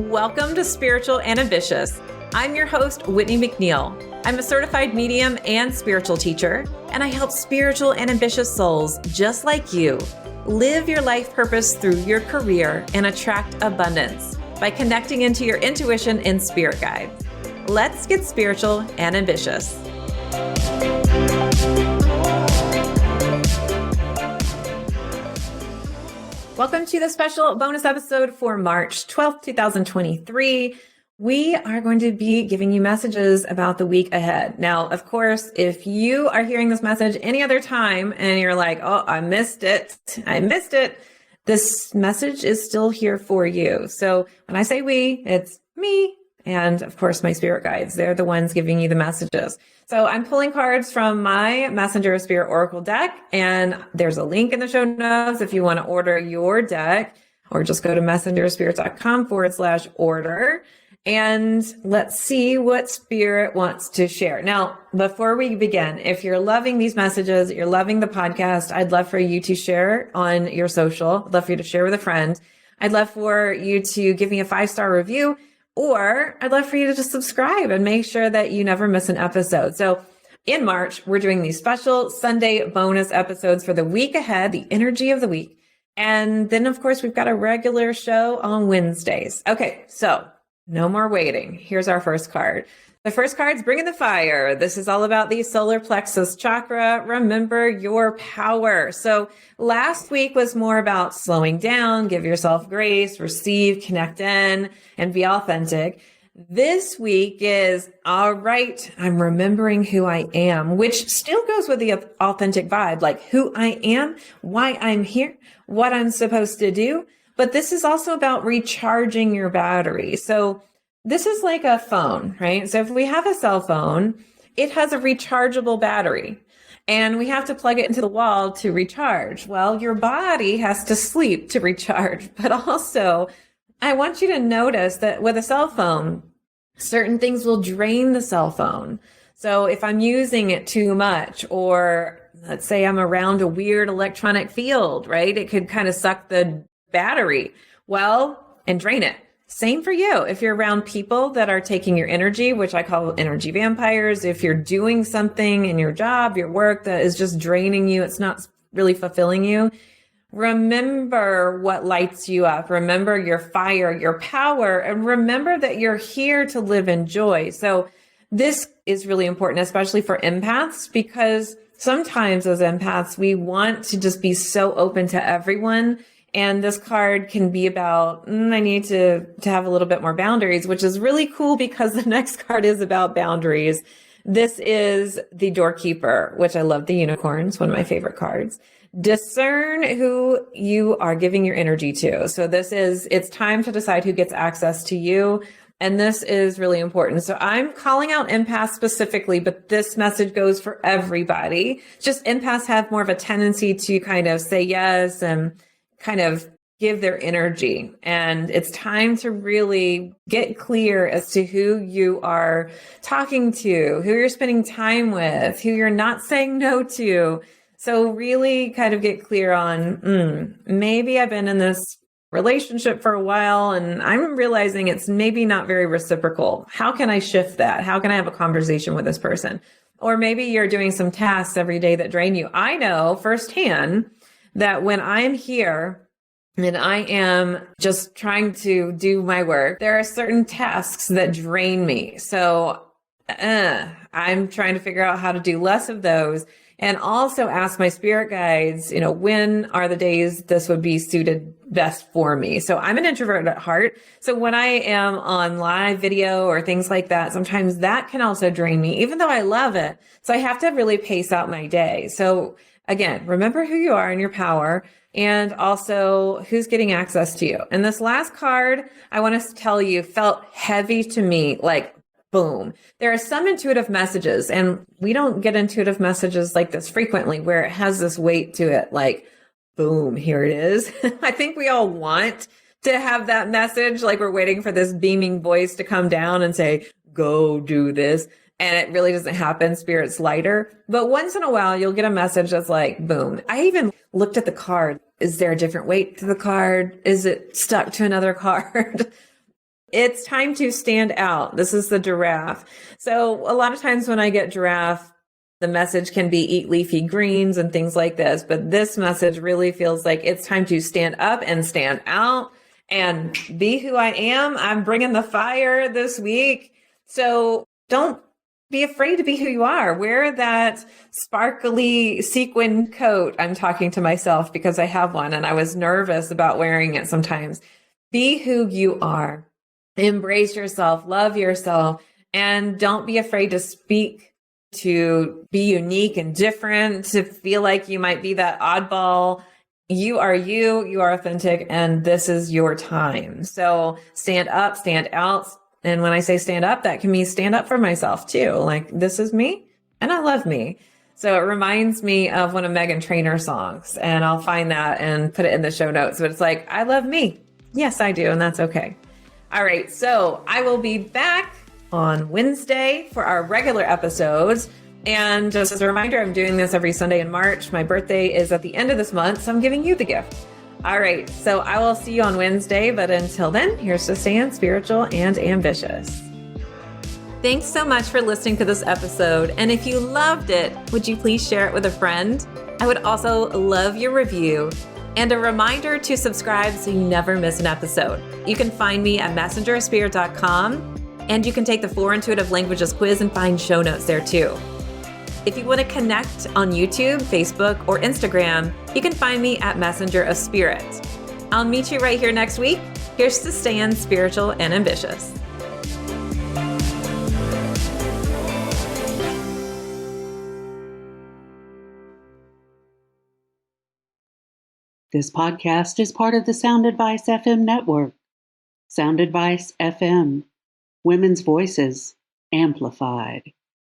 Welcome to Spiritual and Ambitious. I'm your host, Whitney McNeil. I'm a certified medium and spiritual teacher, and I help spiritual and ambitious souls just like you live your life purpose through your career and attract abundance by connecting into your intuition and spirit guides. Let's get spiritual and ambitious. Welcome to the special bonus episode for March 12th, 2023. We are going to be giving you messages about the week ahead. Now, of course, if you are hearing this message any other time and you're like, oh, I missed it, this message is still here for you. So when I say we, it's me and, of course, my spirit guides. They're the ones giving you the messages. So I'm pulling cards from my Messenger of Spirit Oracle deck, and there's a link in the show notes if you want to order your deck, or just go to messengerspirit.com/order. And let's see what Spirit wants to share. Now, before we begin, if you're loving these messages, you're loving the podcast, I'd love for you to share on your social. I'd love for you to share with a friend. I'd love for you to give me a 5-star review, or I'd love for you to just subscribe and make sure that you never miss an episode. So in March, we're doing these special Sunday bonus episodes for the week ahead, the energy of the week. And then, of course, we've got a regular show on Wednesdays. Okay, so no more waiting. Here's our first card. The first card's Bringing the Fire. This is all about the solar plexus chakra. Remember your power. So last week was more about slowing down, give yourself grace, receive, connect in, and be authentic. This week is, all right, I'm remembering who I am, which still goes with the authentic vibe, like who I am, why I'm here, what I'm supposed to do. But this is also about recharging your battery. So this is like a phone, right? So if we have a cell phone, it has a rechargeable battery and we have to plug it into the wall to recharge. Well, your body has to sleep to recharge, but also I want you to notice that with a cell phone, certain things will drain the cell phone. So if I'm using it too much, or let's say I'm around a weird electronic field, right? It could kind of suck the battery, and drain it. Same for you. If you're around people that are taking your energy, which I call energy vampires, if you're doing something in your job, your work that is just draining you, it's not really fulfilling you, remember what lights you up. Remember your fire, your power, and remember that you're here to live in joy. So this is really important, especially for empaths, because sometimes as empaths, we want to just be so open to everyone. And this card can be about, I need to have a little bit more boundaries, which is really cool because the next card is about boundaries. This is the Doorkeeper, which I love the unicorns, one of my favorite cards. Discern who you are giving your energy to. So it's time to decide who gets access to you. And this is really important. So I'm calling out empaths specifically, but this message goes for everybody. Just empaths have more of a tendency to kind of say yes and kind of give their energy. And it's time to really get clear as to who you are talking to, who you're spending time with, who you're not saying no to. So really kind of get clear on, maybe I've been in this relationship for a while and I'm realizing it's maybe not very reciprocal. How can I shift that? How can I have a conversation with this person? Or maybe you're doing some tasks every day that drain you. I know firsthand that when I'm here and I am just trying to do my work, there are certain tasks that drain me. So I'm trying to figure out how to do less of those, and also ask my spirit guides, when are the days this would be suited best for me? So I'm an introvert at heart. So when I am on live video or things like that, sometimes that can also drain me, even though I love it. So I have to really pace out my day. So again, remember who you are and your power, and also who's getting access to you. And this last card, I want to tell you, felt heavy to me, like boom. There are some intuitive messages, and we don't get intuitive messages like this frequently, where it has this weight to it, like boom, here it is. I think we all want to have that message, like we're waiting for this beaming voice to come down and say, go do this. And it really doesn't happen. Spirit's lighter. But once in a while, you'll get a message that's like, boom. I even looked at the card. Is there a different weight to the card? Is it stuck to another card? It's time to stand out. This is the giraffe. So a lot of times when I get giraffe, the message can be eat leafy greens and things like this. But this message really feels like it's time to stand up and stand out and be who I am. I'm bringing the fire this week. So don't be afraid to be who you are. Wear that sparkly sequin coat. I'm talking to myself because I have one and I was nervous about wearing it sometimes. Be who you are. Embrace yourself, love yourself, and don't be afraid to speak, to be unique and different, to feel like you might be that oddball. You are you, you are authentic, and this is your time. So stand up, stand out. And when I say stand up, that can mean stand up for myself too. Like, this is me and I love me. So it reminds me of one of Meghan Trainor's songs, and I'll find that and put it in the show notes. But it's like, I love me. Yes, I do. And that's okay. All right. So I will be back on Wednesday for our regular episodes. And just as a reminder, I'm doing this every Sunday in March. My birthday is at the end of this month, so I'm giving you the gift. All right. So I will see you on Wednesday. But until then, here's to staying spiritual and ambitious. Thanks so much for listening to this episode. And if you loved it, would you please share it with a friend? I would also love your review. And a reminder to subscribe so you never miss an episode. You can find me at messengerofspirit.com, and you can take the 4 Intuitive Languages quiz and find show notes there too. If you want to connect on YouTube, Facebook, or Instagram, you can find me at Messenger of Spirit. I'll meet you right here next week. Here's to staying spiritual and ambitious. This podcast is part of the Sound Advice FM network. Sound Advice FM. Women's voices amplified.